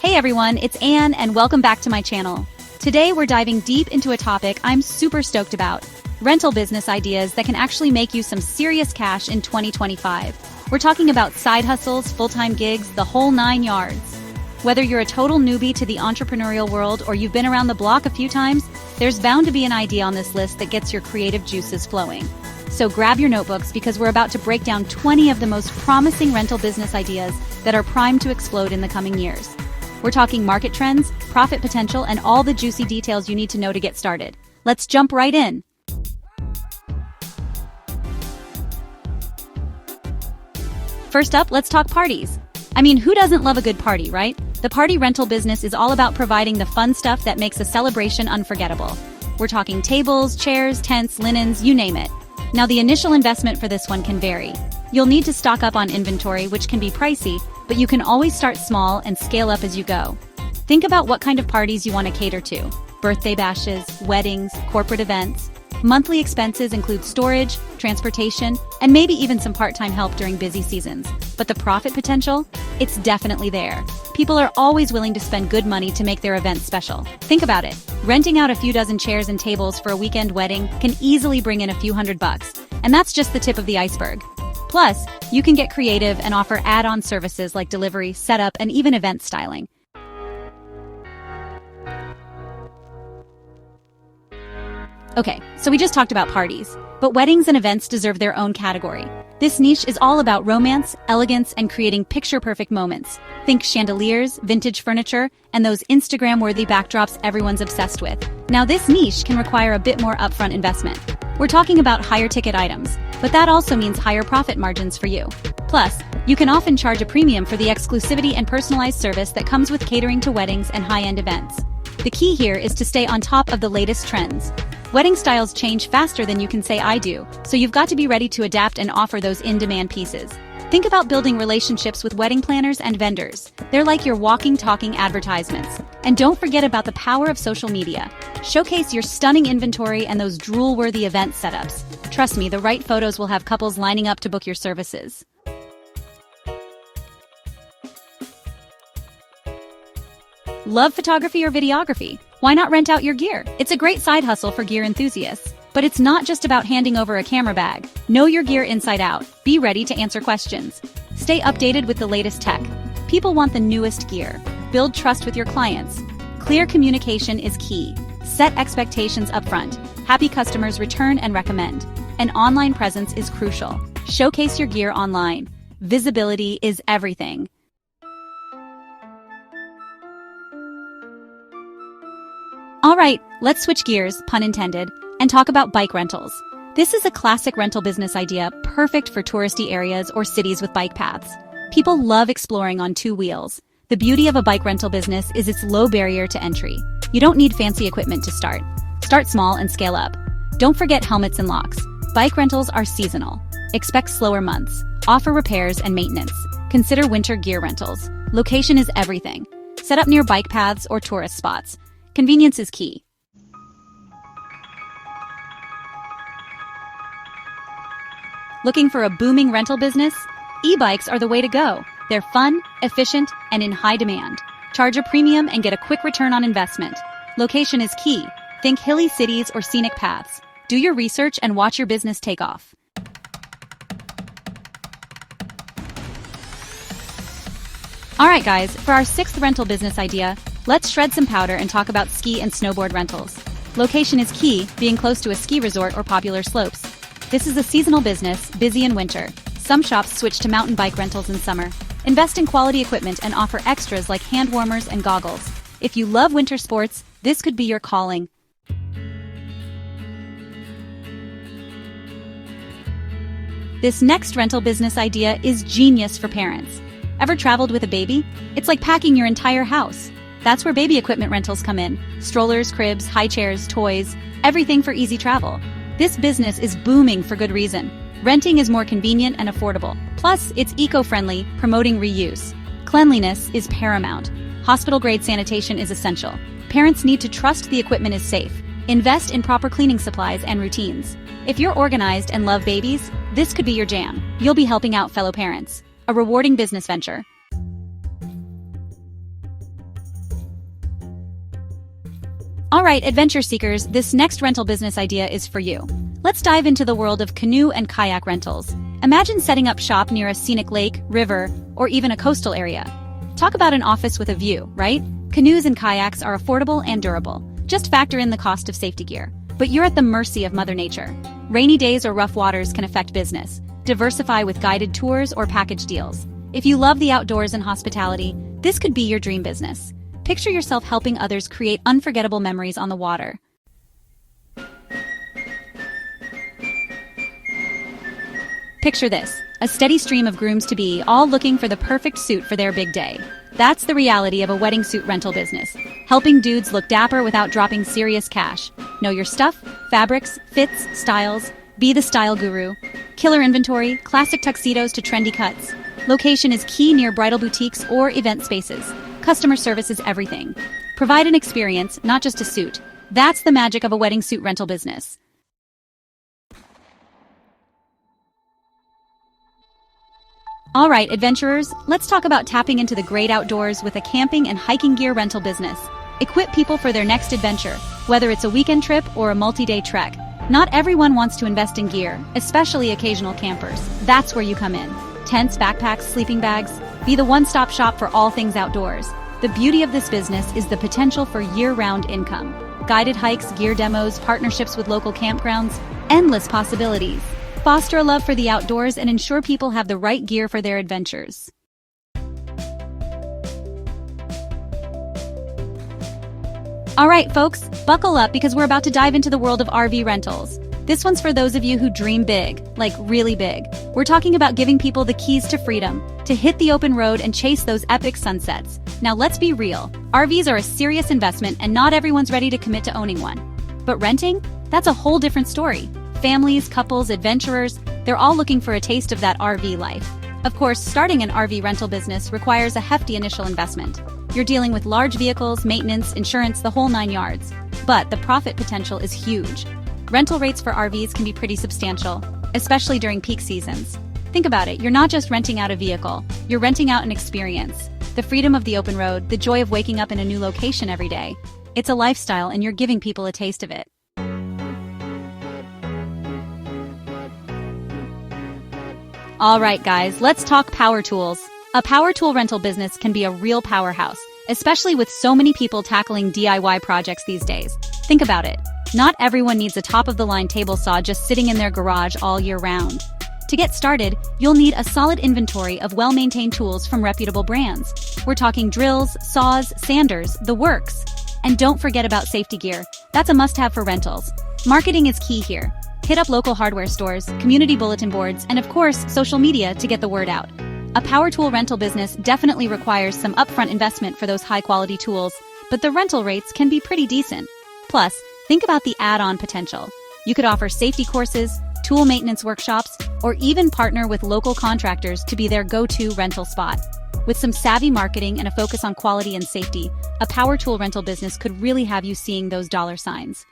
Hey everyone, it's Anne and welcome back to my channel. Today we're diving deep into a topic I'm super stoked about: rental business ideas that can actually make you some serious cash in 2025. We're talking about side hustles, full-time gigs, the whole 9 yards. Whether you're a total newbie to the entrepreneurial world or you've been around the block a few times, there's bound to be an idea on this list that gets your creative juices flowing. So grab your notebooks because we're about to break down 20 of the most promising rental business ideas that are primed to explode in the coming years. We're talking market trends, profit potential, and all the juicy details you need to know to get started. Let's jump right in. First up, let's talk parties. I mean, who doesn't love a good party, right? The party rental business is all about providing the fun stuff that makes a celebration unforgettable. We're talking tables, chairs, tents, linens, you name it. Now, the initial investment for this one can vary. You'll need to stock up on inventory, which can be pricey, but you can always start small and scale up as you go. Think about what kind of parties you want to cater to: birthday bashes, weddings, corporate events. Monthly expenses include storage, transportation, and maybe even some part-time help during busy seasons. But the profit potential? It's definitely there. People are always willing to spend good money to make their events special. Think about it. Renting out a few dozen chairs and tables for a weekend wedding can easily bring in a few $100, and that's just the tip of the iceberg. Plus, you can get creative and offer add-on services like delivery, setup, and even event styling. Okay, so we just talked about parties, but weddings and events deserve their own category. This niche is all about romance, elegance, and creating picture-perfect moments. Think chandeliers, vintage furniture, and those Instagram-worthy backdrops everyone's obsessed with. Now, this niche can require a bit more upfront investment. We're talking about higher ticket items, but that also means higher profit margins for you. Plus, you can often charge a premium for the exclusivity and personalized service that comes with catering to weddings and high-end events. The key here is to stay on top of the latest trends. Wedding styles change faster than you can say I do, so you've got to be ready to adapt and offer those in-demand pieces. Think about building relationships with wedding planners and vendors. They're like your walking, talking advertisements. And don't forget about the power of social media. Showcase your stunning inventory and those drool-worthy event setups. Trust me, the right photos will have couples lining up to book your services. Love photography or videography? Why not rent out your gear? It's a great side hustle for gear enthusiasts. But it's not just about handing over a camera bag. Know your gear inside out. Be ready to answer questions. Stay updated with the latest tech. People want the newest gear. Build trust with your clients. Clear communication is key. Set expectations upfront. Happy customers return and recommend. An online presence is crucial. Showcase your gear online. Visibility is everything. All right, let's switch gears, pun intended, and talk about bike rentals. This is a classic rental business idea, perfect for touristy areas or cities with bike paths. People love exploring on 2 wheels. The beauty of a bike rental business is its low barrier to entry. You don't need fancy equipment to start. Start small and scale up. Don't forget helmets and locks. Bike rentals are seasonal. Expect slower months. Offer repairs and maintenance. Consider winter gear rentals. Location is everything. Set up near bike paths or tourist spots. Convenience is key. Looking for a booming rental business? E-bikes are the way to go. They're fun, efficient, and in high demand. Charge a premium and get a quick return on investment. Location is key. Think hilly cities or scenic paths. Do your research and watch your business take off. Alright guys, for our 6th rental business idea, let's shred some powder and talk about ski and snowboard rentals. Location is key, being close to a ski resort or popular slopes. This is a seasonal business, busy in winter. Some shops switch to mountain bike rentals in summer. Invest in quality equipment and offer extras like hand warmers and goggles. If you love winter sports, this could be your calling. This next rental business idea is genius for parents. Ever traveled with a baby? It's like packing your entire house. That's where baby equipment rentals come in. Strollers, cribs, high chairs, toys, everything for easy travel. This business is booming for good reason. Renting is more convenient and affordable. Plus, it's eco-friendly, promoting reuse. Cleanliness is paramount. Hospital-grade sanitation is essential. Parents need to trust the equipment is safe. Invest in proper cleaning supplies and routines. If you're organized and love babies, this could be your jam. You'll be helping out fellow parents. A rewarding business venture. All right, adventure seekers, this next rental business idea is for you. Let's dive into the world of canoe and kayak rentals. Imagine setting up shop near a scenic lake, river, or even a coastal area. Talk about an office with a view, right? Canoes and kayaks are affordable and durable. Just factor in the cost of safety gear. But you're at the mercy of Mother Nature. Rainy days or rough waters can affect business. Diversify with guided tours or package deals. If you love the outdoors and hospitality, this could be your dream business. Picture yourself helping others create unforgettable memories on the water. Picture this, a steady stream of grooms-to-be, all looking for the perfect suit for their big day. That's the reality of a wedding suit rental business. Helping dudes look dapper without dropping serious cash. Know your stuff, fabrics, fits, styles. Be the style guru. Killer inventory, classic tuxedos to trendy cuts. Location is key near bridal boutiques or event spaces. Customer service is everything. Provide an experience, not just a suit. That's the magic of a wedding suit rental business. All right, adventurers, let's talk about tapping into the great outdoors with a camping and hiking gear rental business. Equip people for their next adventure, whether it's a weekend trip or a multi-day trek. Not everyone wants to invest in gear, especially occasional campers. That's where you come in. Tents, backpacks, sleeping bags. Be the one-stop shop for all things outdoors. The beauty of this business is the potential for year-round income. Guided hikes, gear demos, partnerships with local campgrounds, endless possibilities. Foster a love for the outdoors and ensure people have the right gear for their adventures. All right, folks, buckle up because we're about to dive into the world of RV rentals. This one's for those of you who dream big, like really big. We're talking about giving people the keys to freedom, to hit the open road and chase those epic sunsets. Now let's be real, RVs are a serious investment and not everyone's ready to commit to owning one. But renting? That's a whole different story. Families, couples, adventurers, they're all looking for a taste of that RV life. Of course, starting an RV rental business requires a hefty initial investment. You're dealing with large vehicles, maintenance, insurance, the whole 9 yards. But the profit potential is huge. Rental rates for RVs can be pretty substantial, especially during peak seasons. Think about it, you're not just renting out a vehicle, you're renting out an experience. The freedom of the open road, the joy of waking up in a new location every day. It's a lifestyle and you're giving people a taste of it. All right, guys, let's talk power tools. A power tool rental business can be a real powerhouse, especially with so many people tackling DIY projects these days. Think about it. Not everyone needs a top-of-the-line table saw just sitting in their garage all year round. To get started, you'll need a solid inventory of well-maintained tools from reputable brands. We're talking drills, saws, sanders, the works. And don't forget about safety gear. That's a must-have for rentals. Marketing is key here. Hit up local hardware stores, community bulletin boards, and of course, social media to get the word out. A power tool rental business definitely requires some upfront investment for those high-quality tools, but the rental rates can be pretty decent. Plus, think about the add-on potential. You could offer safety courses, tool maintenance workshops, or even partner with local contractors to be their go-to rental spot. With some savvy marketing and a focus on quality and safety, a power tool rental business could really have you seeing those dollar signs.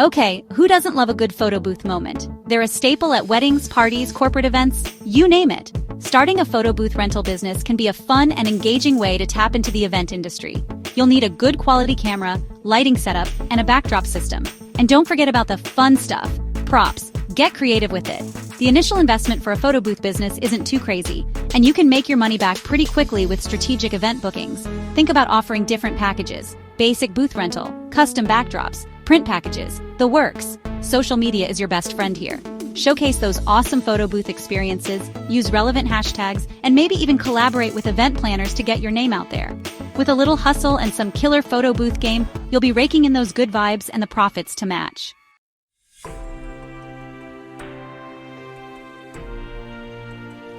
Okay, who doesn't love a good photo booth moment? They're a staple at weddings, parties, corporate events, you name it. Starting a photo booth rental business can be a fun and engaging way to tap into the event industry. You'll need a good quality camera, lighting setup, and a backdrop system. And don't forget about the fun stuff, props. Get creative with it. The initial investment for a photo booth business isn't too crazy, and you can make your money back pretty quickly with strategic event bookings. Think about offering different packages: basic booth rental, custom backdrops, print packages, the works. Social media is your best friend here. Showcase those awesome photo booth experiences, use relevant hashtags, and maybe even collaborate with event planners to get your name out there. With a little hustle and some killer photo booth game, you'll be raking in those good vibes and the profits to match.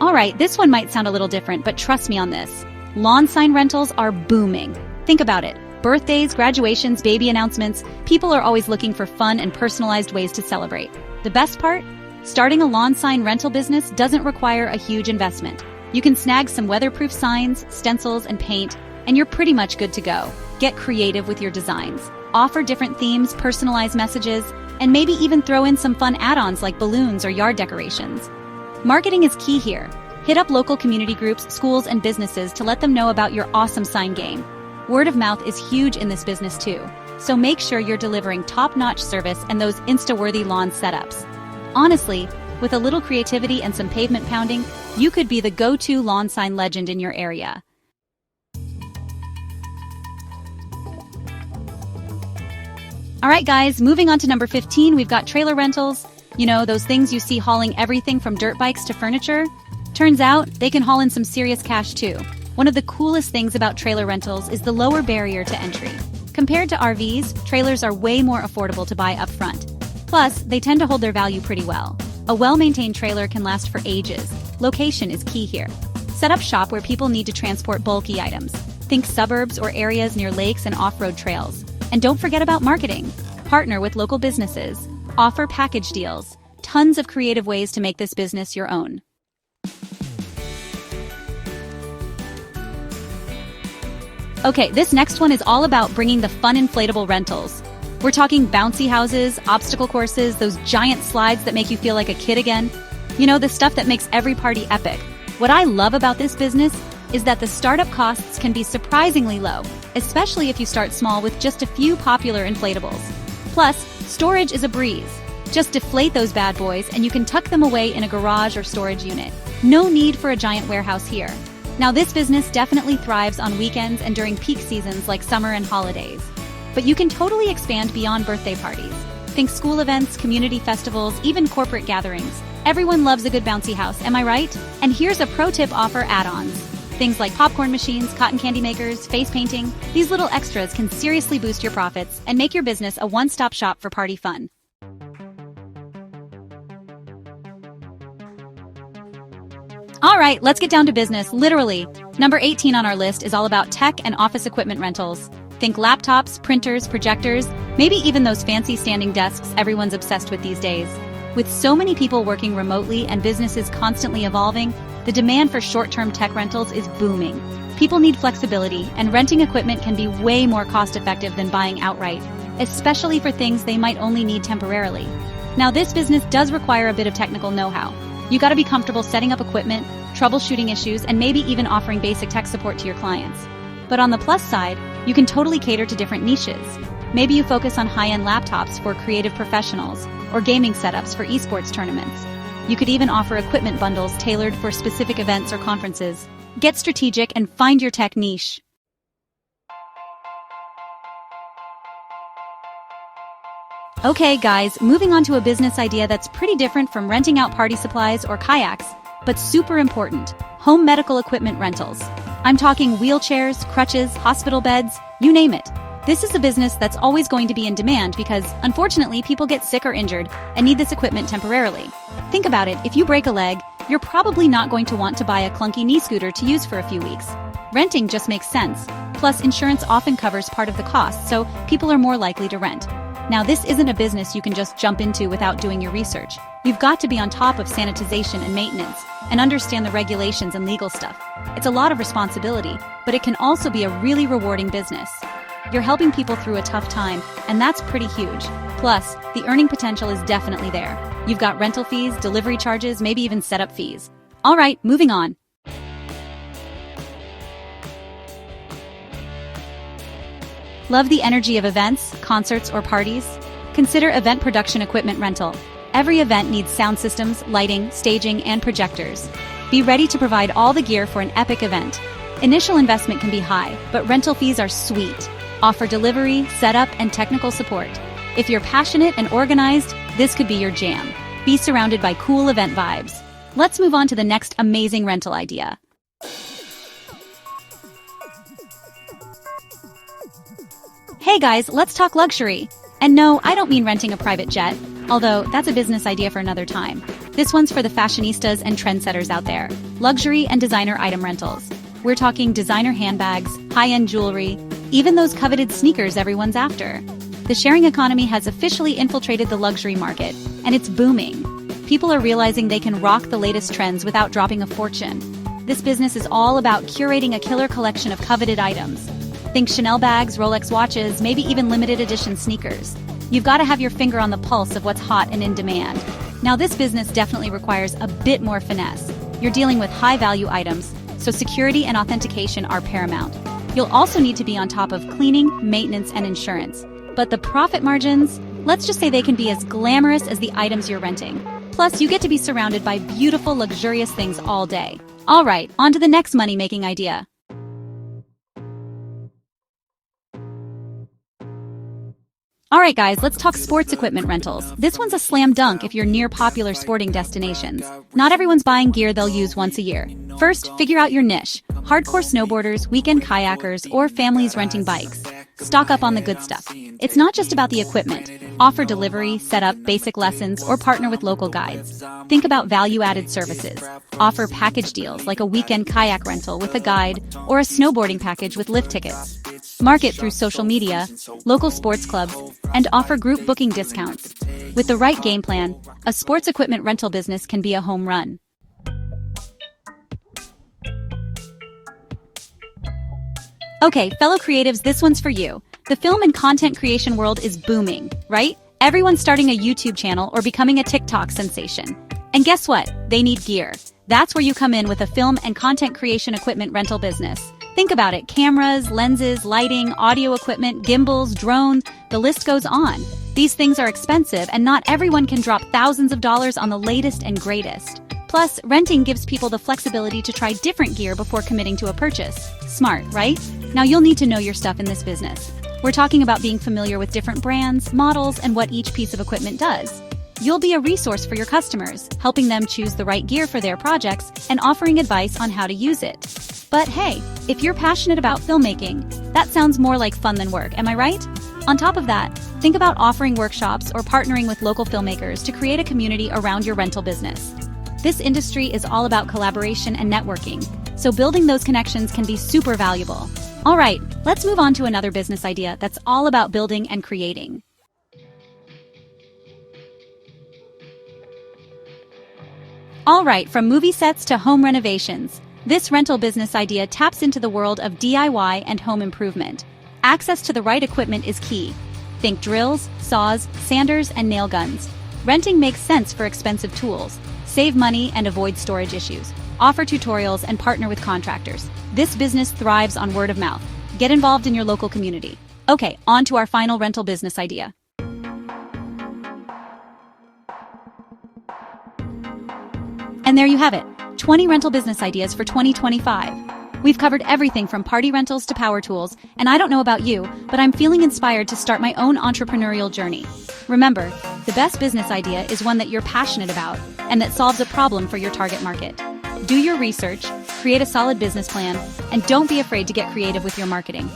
All right, this one might sound a little different, but trust me on this. Lawn sign rentals are booming. Think about it. Birthdays, graduations, baby announcements, people are always looking for fun and personalized ways to celebrate. The best part? Starting a lawn sign rental business doesn't require a huge investment. You can snag some weatherproof signs, stencils, and paint, and you're pretty much good to go. Get creative with your designs. Offer different themes, personalize messages, and maybe even throw in some fun add-ons like balloons or yard decorations. Marketing is key here. Hit up local community groups, schools, and businesses to let them know about your awesome sign game. Word of mouth is huge in this business too, so make sure you're delivering top-notch service and those Insta-worthy lawn setups. Honestly, with a little creativity and some pavement pounding, you could be the go-to lawn sign legend in your area. Alright guys, moving on to number 15, we've got trailer rentals. You know, those things you see hauling everything from dirt bikes to furniture? Turns out, they can haul in some serious cash too. One of the coolest things about trailer rentals is the lower barrier to entry. Compared to RVs, trailers are way more affordable to buy up front. Plus, they tend to hold their value pretty well. A well-maintained trailer can last for ages. Location is key here. Set up shop where people need to transport bulky items. Think suburbs or areas near lakes and off-road trails. And don't forget about marketing. Partner with local businesses. Offer package deals. Tons of creative ways to make this business your own. Okay, this next one is all about bringing the fun inflatable rentals. We're talking bouncy houses, obstacle courses, those giant slides that make you feel like a kid again. You know, the stuff that makes every party epic. What I love about this business is that the startup costs can be surprisingly low, especially if you start small with just a few popular inflatables. Plus, storage is a breeze. Just deflate those bad boys and you can tuck them away in a garage or storage unit. No need for a giant warehouse here. Now, this business definitely thrives on weekends and during peak seasons like summer and holidays. But you can totally expand beyond birthday parties. Think school events, community festivals, even corporate gatherings. Everyone loves a good bouncy house, am I right? And here's a pro tip offer add-ons. Things like popcorn machines, cotton candy makers, face painting. These little extras can seriously boost your profits and make your business a one-stop shop for party fun. Alright, let's get down to business, literally. Number 18 on our list is all about tech and office equipment rentals. Think laptops, printers, projectors, maybe even those fancy standing desks everyone's obsessed with these days. With so many people working remotely and businesses constantly evolving, the demand for short-term tech rentals is booming. People need flexibility, and renting equipment can be way more cost-effective than buying outright, especially for things they might only need temporarily. Now, this business does require a bit of technical know-how. You gotta be comfortable setting up equipment, troubleshooting issues, and maybe even offering basic tech support to your clients. But on the plus side, you can totally cater to different niches. Maybe you focus on high-end laptops for creative professionals, or gaming setups for esports tournaments. You could even offer equipment bundles tailored for specific events or conferences. Get strategic and find your tech niche. Okay guys, moving on to a business idea that's pretty different from renting out party supplies or kayaks, but super important: home medical equipment rentals. I'm talking wheelchairs, crutches, hospital beds, you name it. This is a business that's always going to be in demand because, unfortunately, people get sick or injured and need this equipment temporarily. Think about it, if you break a leg, you're probably not going to want to buy a clunky knee scooter to use for a few weeks. Renting just makes sense. Plus, insurance often covers part of the cost, so people are more likely to rent. Now, this isn't a business you can just jump into without doing your research. You've got to be on top of sanitization and maintenance, and understand the regulations and legal stuff. It's a lot of responsibility, but it can also be a really rewarding business. You're helping people through a tough time, and that's pretty huge. Plus, the earning potential is definitely there. You've got rental fees, delivery charges, maybe even setup fees. All right, moving on. Love the energy of events, concerts, or parties? Consider event production equipment rental. Every event needs sound systems, lighting, staging, and projectors. Be ready to provide all the gear for an epic event. Initial investment can be high, but rental fees are sweet. Offer delivery, setup, and technical support. If you're passionate and organized, this could be your jam. Be surrounded by cool event vibes. Let's move on to the next amazing rental idea. Hey guys, let's talk luxury. And no, I don't mean renting a private jet, although that's a business idea for another time. This one's for the fashionistas and trendsetters out there. Luxury and designer item rentals. We're talking designer handbags, high-end jewelry, even those coveted sneakers everyone's after. The sharing economy has officially infiltrated the luxury market, and it's booming. People are realizing they can rock the latest trends without dropping a fortune. This business is all about curating a killer collection of coveted items. Think Chanel bags, Rolex watches, maybe even limited edition sneakers. You've got to have your finger on the pulse of what's hot and in demand. Now, this business definitely requires a bit more finesse. You're dealing with high-value items, so security and authentication are paramount. You'll also need to be on top of cleaning, maintenance, and insurance. But the profit margins, let's just say they can be as glamorous as the items you're renting. Plus, you get to be surrounded by beautiful, luxurious things all day. All right, on to the next money-making idea. All right, guys, let's talk sports equipment rentals. This one's a slam dunk if you're near popular sporting destinations. Not everyone's buying gear they'll use once a year. First, figure out your niche. Hardcore snowboarders, weekend kayakers, or families renting bikes. Stock up on the good stuff. It's not just about the equipment. Offer delivery, set up basic lessons, or partner with local guides. Think about value-added services. Offer package deals like a weekend kayak rental with a guide or a snowboarding package with lift tickets. Market through social media, local sports clubs, and offer group booking discounts. With the right game plan, a sports equipment rental business can be a home run. Okay, fellow creatives, this one's for you. The film and content creation world is booming, right? Everyone's starting a YouTube channel or becoming a TikTok sensation. And guess what? They need gear. That's where you come in with a film and content creation equipment rental business. Think about it: cameras, lenses, lighting, audio equipment, gimbals, drones, the list goes on. These things are expensive, and not everyone can drop thousands of dollars on the latest and greatest. Plus, renting gives people the flexibility to try different gear before committing to a purchase. Smart, right? Now you'll need to know your stuff in this business. We're talking about being familiar with different brands, models, and what each piece of equipment does. You'll be a resource for your customers, helping them choose the right gear for their projects and offering advice on how to use it. But hey, if you're passionate about filmmaking, that sounds more like fun than work, am I right? On top of that, think about offering workshops or partnering with local filmmakers to create a community around your rental business. This industry is all about collaboration and networking, so building those connections can be super valuable. All right, let's move on to another business idea that's all about building and creating. All right, from movie sets to home renovations, this rental business idea taps into the world of DIY and home improvement. Access to the right equipment is key. Think drills, saws, sanders, and nail guns. Renting makes sense for expensive tools. Save money and avoid storage issues. Offer tutorials and partner with contractors. This business thrives on word of mouth. Get involved in your local community. Okay, on to our final rental business idea. And there you have it, 20 rental business ideas for 2025. We've covered everything from party rentals to power tools, and I don't know about you, but I'm feeling inspired to start my own entrepreneurial journey. Remember, the best business idea is one that you're passionate about and that solves a problem for your target market. Do your research, create a solid business plan, and don't be afraid to get creative with your marketing.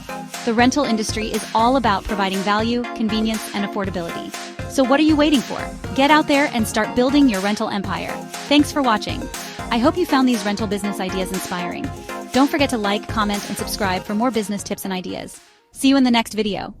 The rental industry is all about providing value, convenience, and affordability. So what are you waiting for? Get out there and start building your rental empire. Thanks for watching. I hope you found these rental business ideas inspiring. Don't forget to like, comment, and subscribe for more business tips and ideas. See you in the next video.